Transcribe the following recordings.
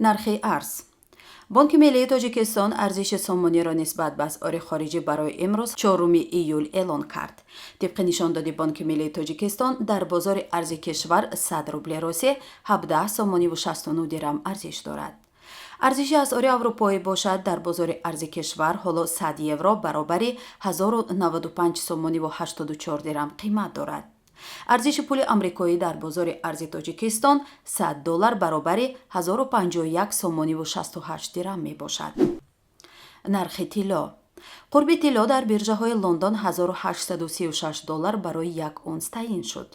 нархи арз. бонки миллии тоҷикистон арзиши сомониро нисбат ба асъори хориҷӣ барои имрӯз 4 июл эълон кард. тибқи нишондоди бонки миллии тоҷикистон дар бозори арзи кишвар 100 рубли русӣ 17 сомониву 69 дирам арзиш дорад. арзиши асъори аврупоӣ бошад дар бозори арзи кишвар ҳоло 100 евро баробари 1095 сомониву 84 дирам қимат дорад. арзиши пули амрикоӣ дар бозори арзи тоҷикистон $100 баробари 1051 сомониву 68 дирам мебошад. нархи тилло. қурби тилло дар биржаҳои лондон $1836 барои як унс таъин шуд.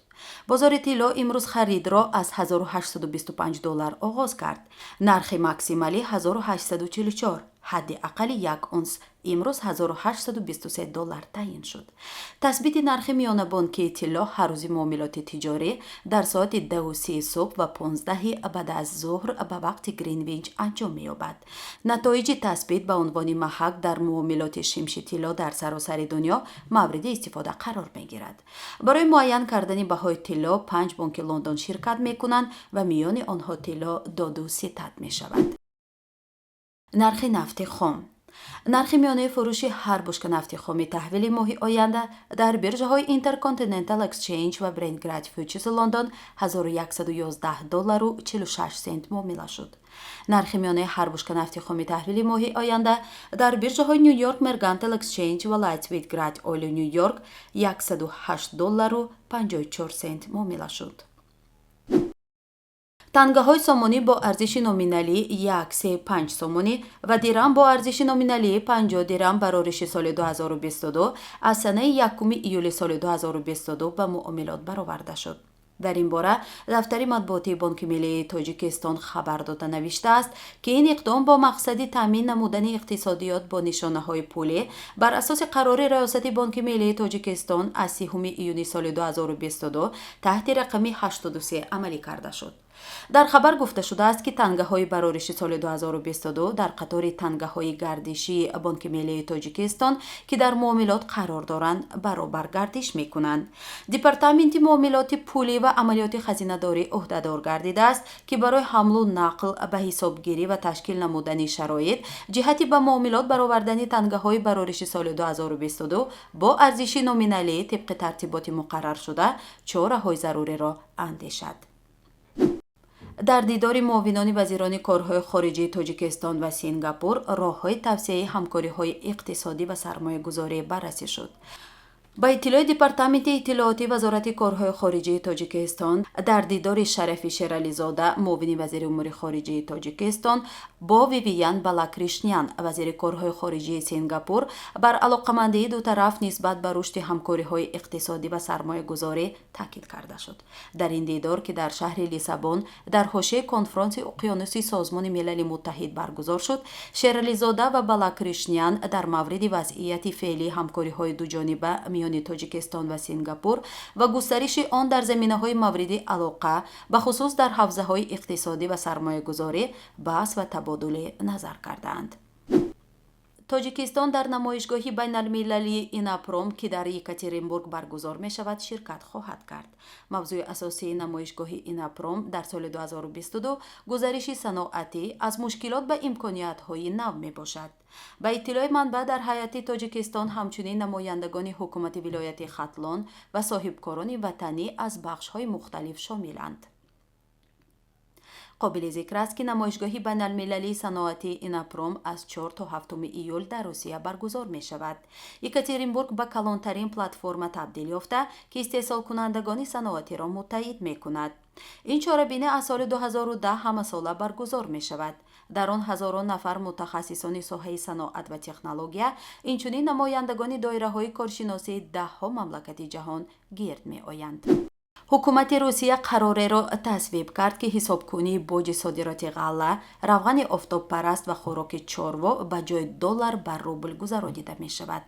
бозори тилло имрӯз харидро аз $1825 оғоз кард. нархи максималӣ $1844, ҳадди аққали як унс имрӯз $1823 таъин шуд. tasбити нархи миёнабонкии тилло ҳаррӯзи муомилоти тиҷорӣ дар соати 10:30 субҳ ва 15 баъд аз зуҳр ба вақти гринвич анҷом меёбад. натоиҷи tasбит ба унвони маҳак дар муомилоти шимши тилло дар саросари дунё мавриди истифода қарор мегирад. барои муайян кардани баҳои тилло 5 бонки лондон ширкат мекунанд ва миёни онҳо тилло доду ситад мешавад. нархи нафти хом. нархи миёнаи фурӯши ҳар бушка нафти хоми таҳвили моҳи оянда дар биржаҳои Intercontinental Exchange ва Brent Grad Futures London $1110.46 муомила шуд. нархи миёнаи ҳар бушка нафти хоми таҳвили моҳи оянда дар биржаҳои New York Mercantile Exchange ва Lightsweight Grad Oil New York $108.54 муомила шуд. тангаҳои сомонӣ бо арзиши номиналӣ 135 сомонӣ ва дирам бо арзиши номиналӣ 50 дирам бар ориши соли 2022 аз санаи 1 июли соли 2022 ба муомилот бароварда шуд. дар ин бора дафтари матбуотии бонки миллии тоҷикистон хабар дода навиштааст ки ин иқдом бо мақсади таъмин намудани иқтисодиёт бо нишонаҳои пулӣ бар асоси қарори раёсати бонки миллии тоҷикистон аз 30 июни соли 2022 таҳти рақами 83 амалӣ карда шуд. дар хабар гуфта шудааст ки тангаҳои барориши соли 2022 дар қатори тангаҳои гардишии бонки миллии тоҷикистон ки дар муомилот қарор доранд баробар гардиш мекунанд. департаменти муомилоти пулӣ ва амалиёти хазинадорӣ ӯҳдадор гардидааст ки барои ҳамлу нақл ба ҳисобгирӣ ва ташкил намудани шароит ҷиҳати ба муомилот баровардани тангаҳои барориши соли 2022 бо арзиши номиналӣ тибқи тартиботи муқарраршуда чораҳои заруриро андешад. дар дидори муовинони вазирони корҳои хориҷии тоҷикистон ва Сингапур роҳҳои тавсеяи ҳамкориҳои иқтисодӣ ва сармоягузорӣ баррасӣ шуд. ба иттилои департаменти иттилооти вазорати корҳои хориҷии тоҷикистон дар дидори Шарафи Шерализода муовини вазири умури хориҷии тоҷикистон бо Вивиян Балакришнян вазири корҳои хориҷии Сингапур бар алоқамандии дутараф нисбат ба рушди ҳамкориҳои иқтисодӣ ва сармоягузорӣ таъкид карда шуд. дар ин дидор ки дар шаҳри Лиссабон дар ҳошияи конфронси уқёнуси Созмони Милали Муттаҳид баргузор шуд, Шерализода ва Балакришнян дар мавриди вазъияти феълии ҳамкориҳои дуҷониба тоҷикистон ва Сингапур ва густариши он дар заминаҳои мавриди алоқа бахусус дар ҳавзаҳои иқтисодӣ ва сармоягузорӣ баҳс ва табодули назар карданд. тоҷикистон дар намоишгоҳи байналмилалии Инопром ки дар Екатеринбург баргузор мешавад ширкат хоҳад кард. мавзӯи асосии намоишгоҳи Инопром дар соли 2022 гузариши саноатӣ аз мушкилот ба имкониятҳои нав мебошад. ба иттилои манбаъ дар ҳайати Тоҷикистон ҳамчунин намояндагони ҳукумати вилояти Хатлон ва соҳибкорони ватанӣ аз бахшҳои мухталиф шомиланд. қобили зикр аст ки намоишгоҳи байналмилалии саноатии Инопром аз 4 то 7 июл дар Русия баргузор мешавад. Екатеринбург ба калонтарин платформа табдил ёфта ки истеҳсолкунандагони саноатиро муттаҳид мекунад. ин чорабини аз соли 2010 ҳамасола баргузор мешавад. дар он ҳазорон нафар мутахассисони соҳаи саноат ва технология инчунин намояндагони доираҳои коршиносии даҳҳо мамлакати ҷаҳон гирд меоянд. ҳукумати Русия қарореро тасвиб кард ки ҳисобкунии боҷи содироти ғалла, равғани офтобпараст ва хӯроки чорво ба ҷои доллар ба рубл гузаронида мешавад.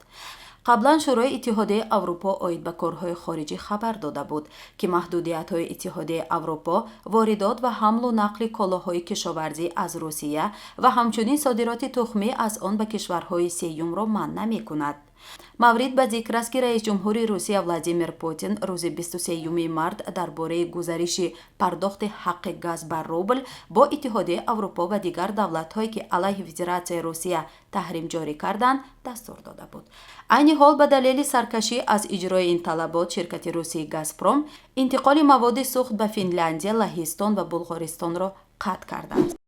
қаблан шӯрои иттиҳодияи Аврупо оид ба корҳои хориҷӣ хабар дода буд ки маҳдудиятҳои иттиҳодияи Аврупо воридот ва ҳамлу нақли колоҳои кишоварзӣ аз Русия ва ҳамчунин содироти тухмӣ аз он ба кишварҳои сеюмро манъ намекунад. маврид ба зикр аст ки раис ҷумҳури русия владимир путин рӯзи 23 март дар бораи гузариши пардохти ҳаққи газ ба рубл бо иттиҳодияи аврупо ва дигар давлатҳое ки алайҳи федератсияи русия таҳрим ҷорӣ карданд дастур дода буд. айни ҳол ба далели саркашӣ аз иҷрои ин талабот ширкати русии газпром интиқоли маводи сӯхт ба финляндия, лаҳистон ва булғористонро қатъ кардааст.